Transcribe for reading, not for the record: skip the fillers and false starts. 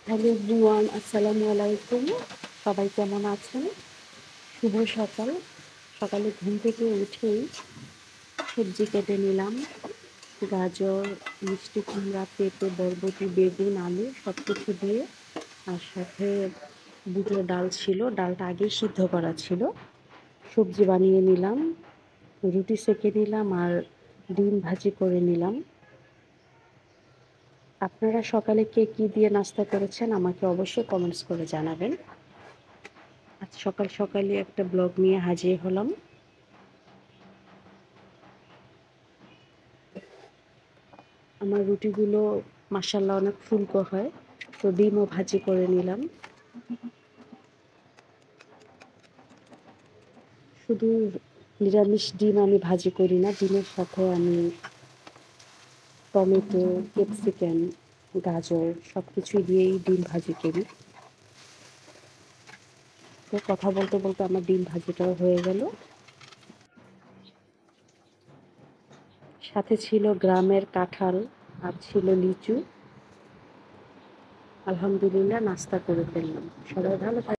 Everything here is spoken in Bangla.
হ্যালো এভরিওয়ান, আসসালামু আলাইকুম। সবাই কেমন আছেন? শুভ সকাল। সকালে ঘুম থেকে উঠেই সবজি কেটে নিলাম। গাজর, মিষ্টি কুমড়া, পেঁপে, বরবটি, বেগুন, আলু সব কিছু দিয়ে। আর সাথে বুটের ডাল ছিল, ডালটা আগেই সিদ্ধ করা ছিল। সবজি বানিয়ে নিলাম, রুটি সেঁকে নিলাম আর ডিম ভাজি করে নিলাম। আপনারা সকালে কে কী দিয়ে নাস্তা করেছেন আমাকে অবশ্যই কমেন্টস করে জানাবেন। আজ সকাল সকালে একটা ব্লগ নিয়ে হাজির হলাম। আমার রুটিগুলো মাশাআল্লাহ অনেক ফুলকো হয়, তো ডিমও ভাজি করে নিলাম। শুধু নিরামিষ ডিম আমি ভাজি করি না, ডিমের সাথে আমি টমেটো, ক্যাপসিকাম, গাজর সব কিছুই দিয়েই ডিম ভাজি করি। তো কথা বলতে বলতে আমার ডিম ভাজিটাও হয়ে গেল। সাথে ছিল গ্রামের কাঁঠাল আর ছিল লিচু। আলহামদুলিল্লাহ নাস্তা করে ফেললাম। সবাই ভালো থাকবেন।